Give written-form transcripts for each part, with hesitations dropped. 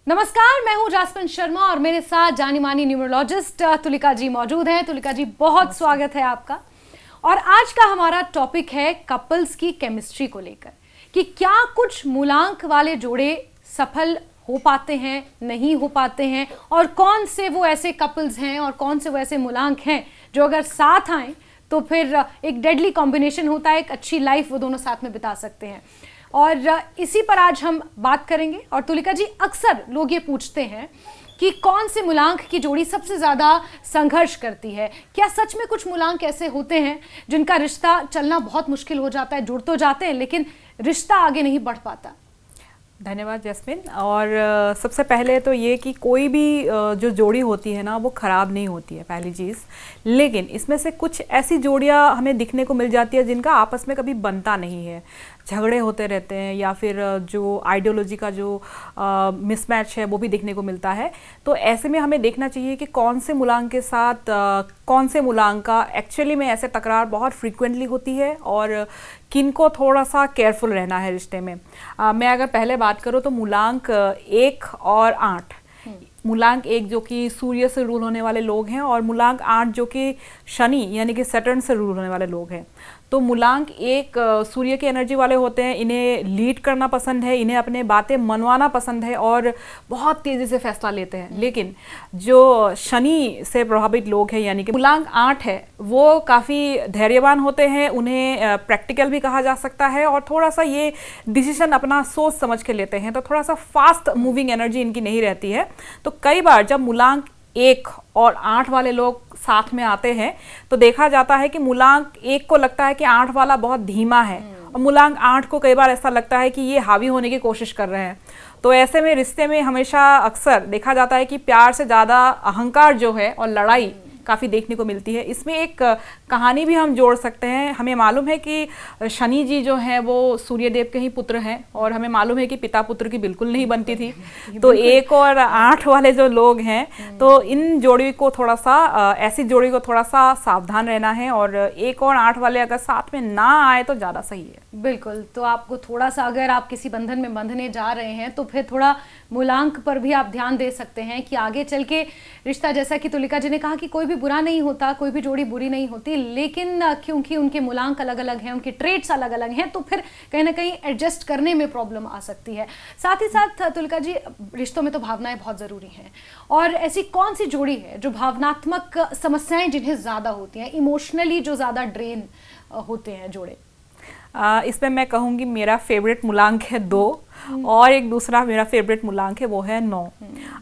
नमस्कार, मैं हूं जास्मिन शर्मा और मेरे साथ जानी मानी न्यूमरोलॉजिस्ट तुलिका जी मौजूद हैं। तुलिका जी, बहुत स्वागत है आपका। और आज का हमारा टॉपिक है कपल्स की केमिस्ट्री को लेकर कि क्या कुछ मूलांक वाले जोड़े सफल हो पाते हैं, नहीं हो पाते हैं, और कौन से वो ऐसे कपल्स हैं और कौन से वो ऐसे मूलांक हैं जो अगर साथ आए तो फिर एक डेडली कॉम्बिनेशन होता है, एक अच्छी लाइफ वो दोनों साथ में बिता सकते हैं। और इसी पर आज हम बात करेंगे। और तुलिका जी, अक्सर लोग ये पूछते हैं कि कौन से मूलांक की जोड़ी सबसे ज़्यादा संघर्ष करती है। क्या सच में कुछ मूलांक ऐसे होते हैं जिनका रिश्ता चलना बहुत मुश्किल हो जाता है, जुड़ तो जाते हैं लेकिन रिश्ता आगे नहीं बढ़ पाता? धन्यवाद जैस्मिन। और सबसे पहले तो ये कि कोई भी जो जोड़ी होती है ना वो ख़राब नहीं होती है, पहली चीज़। लेकिन इसमें से कुछ ऐसी जोड़ियां हमें दिखने को मिल जाती है जिनका आपस में कभी बनता नहीं है, झगड़े होते रहते हैं, या फिर जो आइडियोलॉजी का जो मिसमैच है वो भी देखने को मिलता है। तो ऐसे में हमें देखना चाहिए कि कौन से मूलांक के साथ कौन से मूलांक का एक्चुअली में ऐसे तकरार बहुत फ्रीक्वेंटली होती है और किनको थोड़ा सा केयरफुल रहना है रिश्ते में। मैं अगर पहले बात करूँ तो मूलांक 1 और 8, मूलांक 1 जो कि सूर्य से रूल होने वाले लोग हैं और मूलांक 8 जो कि शनि यानी कि सैटर्न से रूल होने वाले लोग हैं। तो मूलांक 1 सूर्य की एनर्जी वाले होते हैं, इन्हें लीड करना पसंद है, इन्हें अपने बातें मनवाना पसंद है और बहुत तेज़ी से फैसला लेते हैं। लेकिन जो शनि से प्रभावित लोग हैं यानी कि मूलांक 8 है, वो काफ़ी धैर्यवान होते हैं, उन्हें प्रैक्टिकल भी कहा जा सकता है और थोड़ा सा ये डिसीजन अपना सोच समझ के लेते हैं, तो थोड़ा सा फास्ट मूविंग एनर्जी इनकी नहीं रहती है। तो कई बार जब मूलांक 1 और 8 वाले लोग साथ में आते हैं तो देखा जाता है कि मूलांक 1 को लगता है कि 8 वाला बहुत धीमा है और मूलांक 8 को कई बार ऐसा लगता है कि ये हावी होने की कोशिश कर रहे हैं। तो ऐसे में रिश्ते में हमेशा अक्सर देखा जाता है कि प्यार से ज़्यादा अहंकार जो है और लड़ाई काफ़ी देखने को मिलती है। इसमें एक कहानी भी हम जोड़ सकते हैं। हमें मालूम है कि शनि जी जो हैं वो सूर्यदेव के ही पुत्र हैं और हमें मालूम है कि पिता पुत्र की बिल्कुल नहीं बनती थी। तो 1 और 8 वाले जो लोग हैं तो इन जोड़ी को थोड़ा सा ऐसी जोड़ी को थोड़ा सा सावधान रहना है और 1 और 8 वाले अगर साथ में ना आए तो ज़्यादा सही है। बिल्कुल। तो आपको थोड़ा सा, अगर आप किसी बंधन में बंधने जा रहे हैं तो फिर थोड़ा मूलांक पर भी आप ध्यान दे सकते हैं कि आगे चल के रिश्ता, जैसा कि तुलिका जी ने कहा कि कोई भी बुरा नहीं होता, कोई भी जोड़ी बुरी नहीं होती, लेकिन क्योंकि उनके मूलांक अलग अलग हैं, उनके ट्रेड्स अलग अलग हैं, तो फिर कहीं ना कहीं एडजस्ट करने में प्रॉब्लम आ सकती है। साथ ही साथ तुलिका जी, रिश्तों में तो भावनाएं बहुत ज़रूरी हैं, और ऐसी कौन सी जोड़ी है जो भावनात्मक समस्याएं जिन्हें ज़्यादा होती हैं, इमोशनली जो ज़्यादा ड्रेन होते हैं जोड़े? इसमें मैं कहूँगी मेरा फेवरेट मूलांक है 2 और एक दूसरा मेरा फेवरेट मूलांक है वो है 9।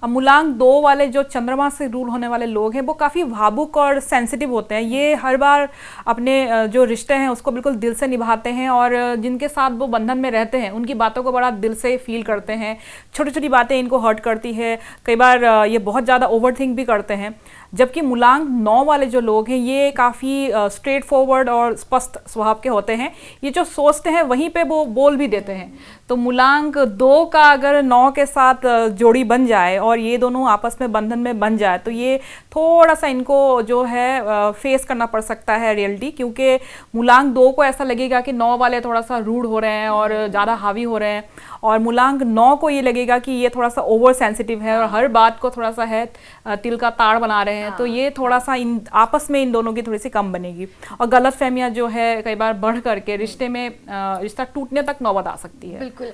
अब मूलांक 2 वाले जो चंद्रमा से रूल होने वाले लोग हैं वो काफ़ी भावुक और सेंसिटिव होते हैं। ये हर बार अपने जो रिश्ते हैं उसको बिल्कुल दिल से निभाते हैं और जिनके साथ वो बंधन में रहते हैं उनकी बातों को बड़ा दिल से फील करते हैं। छोटी छोटी बातें इनको हर्ट करती है, कई बार ये बहुत ज़्यादा ओवरथिंक भी करते हैं। जबकि मूलांक 9 वाले जो लोग हैं ये काफ़ी स्ट्रेट फॉरवर्ड और स्पष्ट स्वभाव के होते हैं। ये जो सोचते हैं वहीं पे वो बोल भी देते हैं। तो मूलांक 2 का अगर 9 के साथ जोड़ी बन जाए और ये दोनों आपस में बंधन में बन जाए तो ये थोड़ा सा इनको जो है फेस करना पड़ सकता है रियलिटी, क्योंकि मूलांक 2 को ऐसा लगेगा कि 9 वाले थोड़ा सा रूड हो रहे हैं और ज़्यादा हावी हो रहे हैं, और मूलांक 9 को ये लगेगा कि ये थोड़ा सा ओवर सेंसिटिव है और हर बात को थोड़ा सा है तिल का ताड़ बना रहे हैं। तो ये थोड़ा सा इन आपस में इन दोनों की थोड़ी सी कम बनेगी और गलतफहमियां जो है कई बार बढ़ करके रिश्ते में रिश्ता टूटने तक नौबत आ सकती है। बिल्कुल।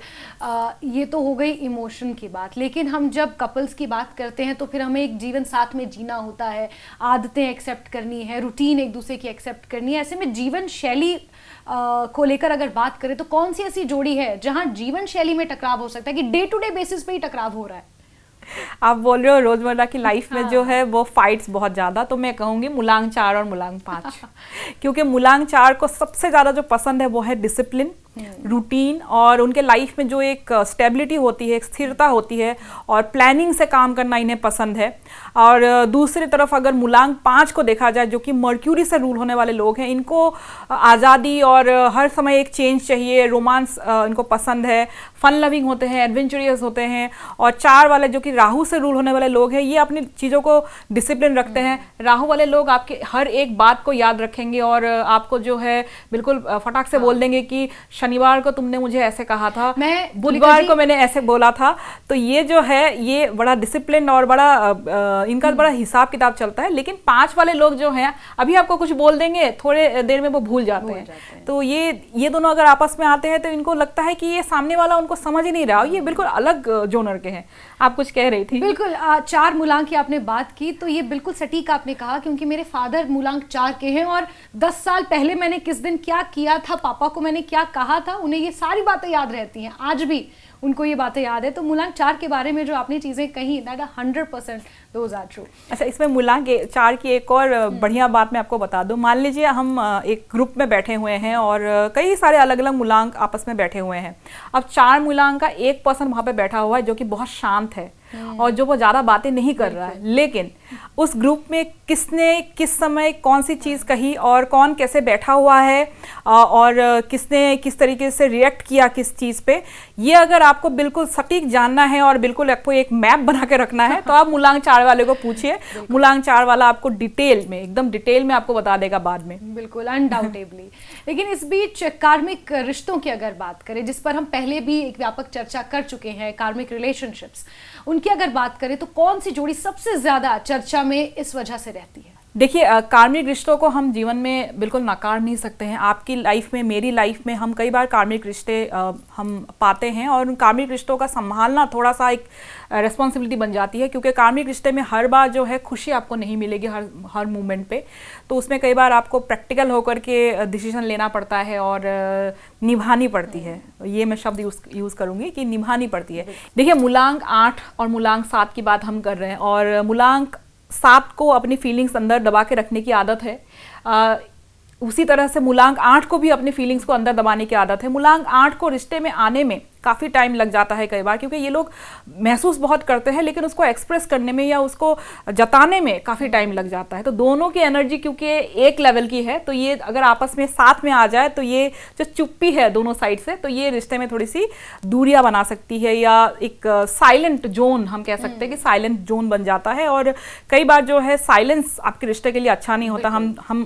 ये तो हो गई इमोशन की बात, लेकिन हम जब कपल्स की बात करते हैं तो फिर हमें एक जीवन साथ में जीना होता है, आदतें एक्सेप्ट करनी है, रूटीन एक दूसरे की एक्सेप्ट करनी है। ऐसे में जीवन शैली को लेकर अगर बात करें तो कौन सी ऐसी जोड़ी है जहां जीवन शैली में टकराव हो सकता है कि डे टू डे बेसिस पे ही टकराव हो रहा है? आप बोल रहे हो रोजमर्रा की लाइफ में जो है वो फाइट्स बहुत ज़्यादा, तो मैं कहूँगी मूलांक 4 और मूलांक 5 क्योंकि मूलांक 4 को सबसे ज़्यादा जो पसंद है वो है डिसिप्लिन, रूटीन, और उनके लाइफ में जो एक स्टेबिलिटी होती है, एक स्थिरता होती है और प्लानिंग से काम करना इन्हें पसंद है। और दूसरी तरफ अगर मूलांक 5 को देखा जाए जो कि मर्क्यूरी से रूल होने वाले लोग हैं, इनको आज़ादी और हर समय एक चेंज चाहिए, रोमांस इनको पसंद है, फन लविंग होते हैं, एडवेंचरियस होते हैं। और 4 वाले जो कि राहु से रूल होने वाले लोग हैं, ये अपनी चीज़ों को डिसिप्लिन रखते हैं। राहु वाले लोग आपके हर एक बात को याद रखेंगे और आपको जो है बिल्कुल फटाक से बोल देंगे कि शनिवार को तुमने मुझे ऐसे कहा था, मैं बुधवार को मैंने ऐसे बोला था। तो ये जो है ये बड़ा डिसिप्लिन और बड़ा इनका बड़ा हिसाब किताब चलता है। लेकिन 5 वाले लोग जो हैं अभी आपको कुछ बोल देंगे, थोड़े देर में वो भूल जाते हैं। तो ये दोनों अगर आपस में आते हैं तो इनको लगता है कि ये सामने वाला उनको समझ ही नहीं रहा, ये बिल्कुल अलग जोनर के हैं। आप कुछ कह रही थी। बिल्कुल 4 मूलांक की आपने बात की, तो ये बिल्कुल सटीक आपने कहा, क्योंकि मेरे फादर मूलांक 4 के हैं और 10 साल पहले मैंने किस दिन क्या किया था, पापा को मैंने क्या कहा था, उन्हें ये सारी बातें याद रहती हैं, आज भी उनको ये बातें याद है। तो मूलांक 4 के बारे में जो आपने चीजें कही, दैट 100% दोज आर ट्रू। अच्छा, इसमें मूलांक 4 की एक और बढ़िया बात मैं आपको बता दूं। मान लीजिए हम एक ग्रुप में बैठे हुए हैं और कई सारे अलग अलग मूलांक आपस में बैठे हुए हैं। अब 4 मूलांक का एक पर्सन वहां पे बैठा हुआ है जो कि बहुत शांत है और जो वो ज्यादा बातें नहीं कर रहा है, लेकिन उस ग्रुप में किसने किस समय कौन सी चीज कही और कौन कैसे बैठा हुआ है और किसने किस तरीके से रिएक्ट किया किस चीज पे, ये अगर आपको बिल्कुल सटीक जानना है और बिल्कुल आपको एक मैप बना के रखना है तो आप मूलांक 4 वाले को पूछिए। मूलांक 4 वाला आपको डिटेल में, एकदम डिटेल में आपको बता देगा बाद में। बिल्कुल, अनडाउटेबली। लेकिन इस बीच कार्मिक रिश्तों की अगर बात करें, जिस पर हम पहले भी एक व्यापक चर्चा कर चुके हैं, कार्मिक रिलेशनशिप्स, उनकी अगर बात करें तो कौन सी जोड़ी सबसे ज्यादा चर्चा में इस वजह से रहती है? देखिए, कार्मिक रिश्तों को हम जीवन में बिल्कुल नकार नहीं सकते हैं। आपकी लाइफ में, मेरी लाइफ में हम कई बार कार्मिक रिश्ते हम पाते हैं और उन कार्मिक रिश्तों का संभालना थोड़ा सा एक रिस्पॉन्सिबिलिटी बन जाती है, क्योंकि कार्मिक रिश्ते में हर बार जो है खुशी आपको नहीं मिलेगी हर मोमेंट पे। तो उसमें कई बार आपको प्रैक्टिकल होकर के डिसीजन लेना पड़ता है और निभानी पड़ती है। ये मैं शब्द यूज़ करूँगी कि निभानी पड़ती है। देखिए, मूलांक 8 और मूलांक 7 की बात हम कर रहे हैं और मूलांक 7 को अपनी फीलिंग्स अंदर दबा के रखने की आदत है। उसी तरह से मूलांक 8 को भी अपनी फीलिंग्स को अंदर दबाने की आदत है। मूलांक 8 को रिश्ते में आने में काफ़ी टाइम लग जाता है कई बार, क्योंकि ये लोग महसूस बहुत करते हैं लेकिन उसको एक्सप्रेस करने में या उसको जताने में काफ़ी टाइम लग जाता है। तो दोनों की एनर्जी क्योंकि एक लेवल की है, तो ये अगर आपस में साथ में आ जाए तो ये जो चुप्पी है दोनों साइड से, तो ये रिश्ते में थोड़ी सी दूरियां बना सकती है या एक साइलेंट जोन हम कह सकते हैं कि साइलेंट जोन बन जाता है। और कई बार जो है साइलेंस आपके रिश्ते के लिए अच्छा नहीं होता।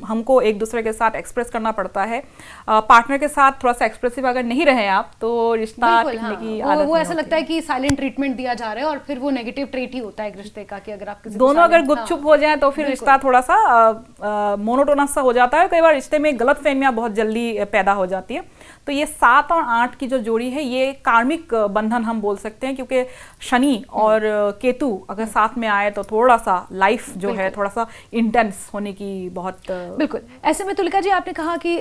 हमको एक दूसरे के साथ एक्सप्रेस करना पड़ता है। पार्टनर के साथ थोड़ा सा एक्सप्रेसिव अगर नहीं रहे आप तो रिश्ता वो ऐसा लगता है कि साइलेंट ट्रीटमेंट दिया जा रहा है और फिर वो नेगेटिव ट्रेट ही होता है एक रिश्ते का कि अगर आप किसी दोनों अगर गुपचुप हो जाए तो फिर रिश्ता थोड़ा सा मोनोटोनस सा हो जाता है। कई बार रिश्ते में गलतफहमियां बहुत जल्दी पैदा हो जाती है। तो ये 7 और 8 की जो जोड़ी है ये कार्मिक बंधन हम बोल सकते हैं, क्योंकि शनि और केतु अगर साथ में आए तो थोड़ा सा लाइफ जो है थोड़ा सा इंटेंस होने की बहुत बिल्कुल। ऐसे में तुलिका जी आपने कहा कि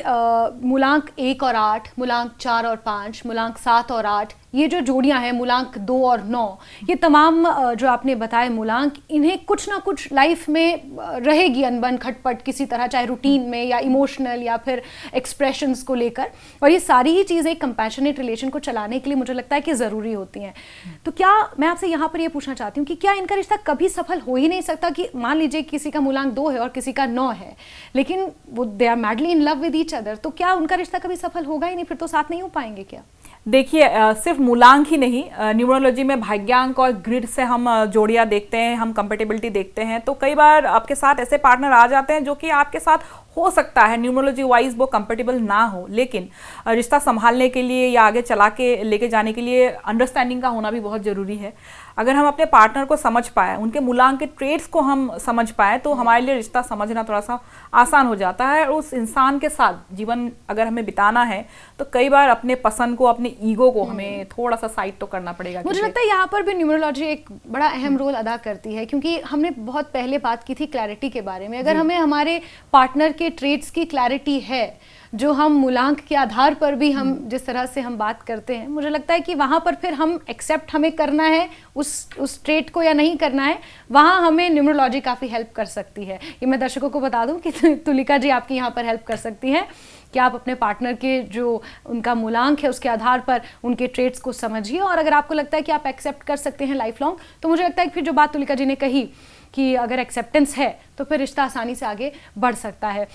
मूलांक 1 और 8, मूलांक 4 और 5, मूलांक 7 और 8, ये जो जोड़ियां हैं मूलांक 2 और 9, ये तमाम जो आपने बताए मूलांक, इन्हें कुछ ना कुछ लाइफ में रहेगी अनबन खटपट किसी तरह, चाहे रूटीन में या इमोशनल या फिर एक्सप्रेशंस को लेकर। और ये सारी ही चीज़ें कंपैशनेट रिलेशन को चलाने के लिए मुझे लगता है कि ज़रूरी होती हैं। तो क्या मैं आपसे यहाँ पर ये पूछना चाहती हूँ कि क्या इनका रिश्ता कभी सफल हो ही नहीं सकता? कि मान लीजिए किसी का मूलांक 2 है और किसी का 9 है, लेकिन वो they are madly in love with each other, तो क्या उनका रिश्ता कभी सफल होगा ही नहीं? फिर तो साथ नहीं हो पाएंगे क्या? देखिए, सिर्फ मूलांक ही नहीं, न्यूमरोलॉजी में भाग्यांक और ग्रिड से हम जोड़ियां देखते हैं, हम कंपेटेबिलिटी देखते हैं। तो कई बार आपके साथ ऐसे पार्टनर आ जाते हैं जो कि आपके साथ हो सकता है न्यूमरोलॉजी वाइज वो कंपेटेबल ना हो, लेकिन रिश्ता संभालने के लिए या आगे चला के लेके जाने के लिए अंडरस्टैंडिंग का होना भी बहुत ज़रूरी है। अगर हम अपने पार्टनर को समझ पाए, उनके मूलांक के ट्रेड्स को हम समझ पाए, तो हमारे लिए रिश्ता समझना थोड़ा सा आसान हो जाता है। और उस इंसान के साथ जीवन अगर हमें बिताना है तो कई बार अपने पसंद को, अपने ईगो को हमें थोड़ा सा साइड तो करना पड़ेगा। मुझे लगता है यहाँ पर भी न्यूमरोलॉजी एक बड़ा अहम रोल अदा करती है, क्योंकि हमने बहुत पहले बात की थी क्लैरिटी के बारे में। अगर हमें हमारे पार्टनर के ट्रेड्स की क्लैरिटी है, जो हम मूलांक के आधार पर भी हम जिस तरह से हम बात करते हैं, मुझे लगता है कि वहाँ पर फिर हम एक्सेप्ट हमें करना है उस ट्रेट को या नहीं करना है, वहाँ हमें न्यूमरोलॉजी काफ़ी हेल्प कर सकती है। ये मैं दर्शकों को बता दूं कि तुलिका जी आपकी यहाँ पर हेल्प कर सकती हैं कि आप अपने पार्टनर के जो उनका मूलांक है उसके आधार पर उनके ट्रेट्स को समझिए, और अगर आपको लगता है कि आप एक्सेप्ट कर सकते हैं लाइफ लॉन्ग, तो मुझे लगता है कि फिर जो बात तुलिका जी ने कही कि अगर एक्सेप्टेंस है तो फिर रिश्ता आसानी से आगे बढ़ सकता है।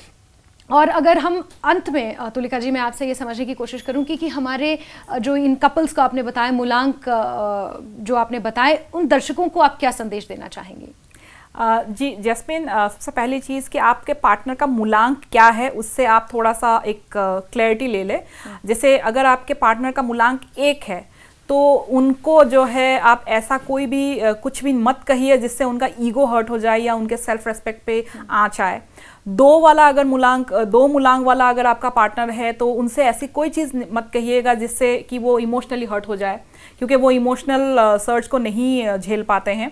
और अगर हम अंत में तुलिका जी, मैं आपसे ये समझने की कोशिश करूं कि हमारे जो इन कपल्स को आपने बताया, मूलांक जो आपने बताए, उन दर्शकों को आप क्या संदेश देना चाहेंगे? जी जैस्मिन, सबसे पहली चीज़ कि आपके पार्टनर का मूलांक क्या है उससे आप थोड़ा सा एक क्लैरिटी ले लें। जैसे अगर आपके पार्टनर का मूलांक 1 है तो उनको जो है आप ऐसा कोई भी कुछ भी मत कहिए जिससे उनका ईगो हर्ट हो जाए या उनके सेल्फ रेस्पेक्ट पे आँच आए। 2 वाला अगर मूलांक 2 मूलांक वाला अगर आपका पार्टनर है तो उनसे ऐसी कोई चीज़ मत कहिएगा जिससे कि वो इमोशनली हर्ट हो जाए, क्योंकि वो इमोशनल सर्च को नहीं झेल पाते हैं।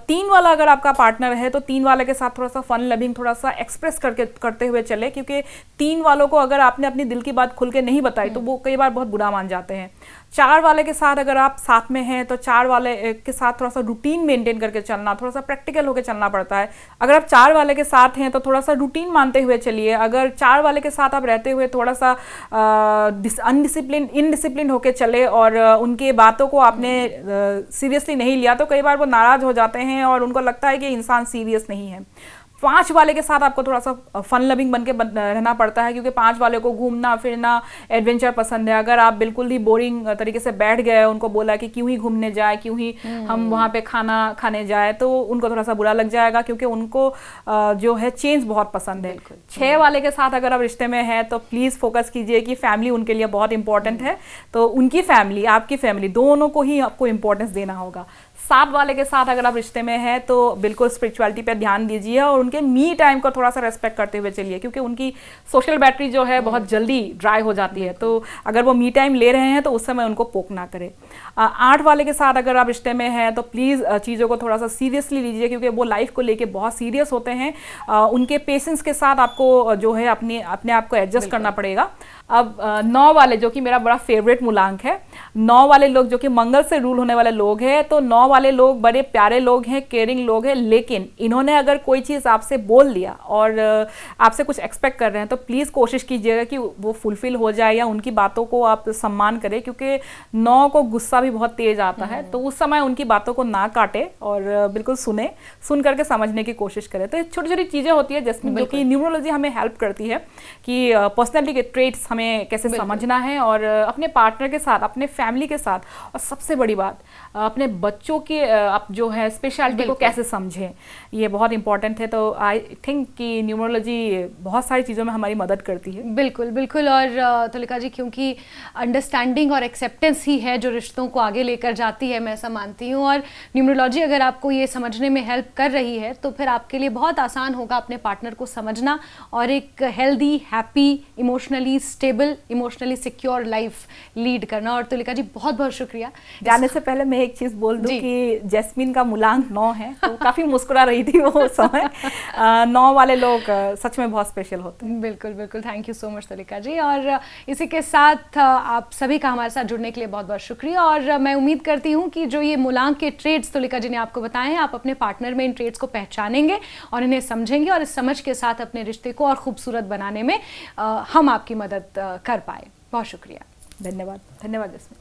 3 वाला अगर आपका पार्टनर है तो 3 वाले के साथ थोड़ा सा फन लविंग थोड़ा सा एक्सप्रेस करते हुए चले, क्योंकि 3 वालों को अगर आपने अपनी दिल की बात खुल के नहीं बताई तो वो कई बार बहुत बुरा मान जाते हैं। 4 वाले के साथ अगर आप साथ में हैं तो 4 वाले के साथ थोड़ा सा रूटीन मेंटेन करके चलना, थोड़ा सा प्रैक्टिकल होकर चलना पड़ता है। अगर आप 4 वाले के साथ हैं तो थोड़ा सा रूटीन मानते हुए चलिए। अगर 4 वाले के साथ आप रहते हुए थोड़ा सा इनडिसिप्लिन होकर चले और उनके बातों को आपने सीरियसली नहीं लिया तो कई बार वो नाराज हो जाते हैं और उनको लगता है कि इंसान सीरियस नहीं है। 5 वाले के साथ आपको थोड़ा सा फन लविंग बन के रहना पड़ता है, क्योंकि 5 वाले को घूमना फिरना एडवेंचर पसंद है। अगर आप बिल्कुल ही बोरिंग तरीके से बैठ गए, उनको बोला कि क्यों ही घूमने जाए, क्यों ही हम वहाँ पे खाना खाने जाए, तो उनको थोड़ा सा बुरा लग जाएगा, क्योंकि उनको जो है चेंज बहुत पसंद है। 6 वाले के साथ अगर आप रिश्ते में हैं तो प्लीज़ फोकस कीजिए कि फैमिली उनके लिए बहुत इंपॉर्टेंट है, तो उनकी फैमिली आपकी फैमिली दोनों को ही आपको इंपॉर्टेंस देना होगा। 7 वाले के साथ अगर आप रिश्ते में हैं तो बिल्कुल स्पिरिचुअलिटी पे ध्यान दीजिए और उनके मी टाइम को थोड़ा सा रेस्पेक्ट करते हुए चलिए, क्योंकि उनकी सोशल बैटरी जो है बहुत जल्दी ड्राई हो जाती है, तो अगर वो मी टाइम ले रहे हैं तो उस समय उनको पोक ना करें। 8 वाले के साथ अगर आप रिश्ते में हैं तो प्लीज़ चीज़ों को थोड़ा सा सीरियसली लीजिए, क्योंकि वो लाइफ को लेके बहुत सीरियस होते हैं। उनके पेशेंस के साथ आपको जो है अपने आप को एडजस्ट करना पड़ेगा। अब 9 वाले जो कि मेरा बड़ा फेवरेट मूलांक है, 9 वाले लोग जो कि मंगल से रूल होने वाले लोग हैं, तो 9 वाले लोग बड़े प्यारे लोग हैं, केयरिंग लोग हैं, लेकिन इन्होंने अगर कोई चीज़ आपसे बोल दिया और आपसे कुछ एक्सपेक्ट कर रहे हैं तो प्लीज़ कोशिश कीजिएगा कि वो फुलफिल हो जाए या उनकी बातों को आप सम्मान करें, क्योंकि 9 को गुस्सा भी बहुत तेज आता है, तो उस समय उनकी बातों को ना काटे और बिल्कुल सुन करके समझने की कोशिश करें। तो छोटी छोटी चीज़ें होती है जिसमें जो कि न्यूमरोलॉजी हमें हेल्प करती है कि पर्सनैलिटी के ट्रेट्स हमें कैसे समझना है और अपने पार्टनर के साथ, अपने फैमिली के साथ, और सबसे बड़ी बात अपने बच्चों के आप जो है स्पेशलिटी को कैसे समझें, ये बहुत इंपॉर्टेंट है। तो आई थिंक कि न्यूमरोलॉजी बहुत सारी चीज़ों में हमारी मदद करती है। बिल्कुल बिल्कुल। और तुलिका जी, क्योंकि अंडरस्टैंडिंग और एक्सेप्टेंस ही है जो रिश्तों को आगे लेकर जाती है, मैं ऐसा मानती हूँ। और न्यूमरोलॉजी अगर आपको ये समझने में हेल्प कर रही है तो फिर आपके लिए बहुत आसान होगा अपने पार्टनर को समझना और एक healthy, happy, emotionally stable, emotionally secure life lead करना। और तुलिका जी बहुत बहुत शुक्रिया। जाने से पहले मैं एक चीज़ बोल दूं कि जैस्मिन का मूलांक 9 है, तो काफ़ी मुस्कुरा रही थी वो समय। 9 वाले लोग सच में बहुत स्पेशल होते हैं। बिल्कुल बिल्कुल। Thank you so much Tulika ji. और इसी के साथ आप सभी का हमारे साथ जुड़ने के लिए बहुत बहुत शुक्रिया। और मैं उम्मीद करती हूँ कि जो ये मूलांक के ट्रेड्स तुलिका जी ने आपको बताए हैं, आप अपने पार्टनर में इन ट्रेड्स को पहचानेंगे और इन्हें समझेंगे और इस समझ के साथ अपने रिश्ते को और खूबसूरत बनाने में हम आपकी मदद कर पाए। बहुत शुक्रिया। धन्यवाद। धन्यवाद जैस्मिन।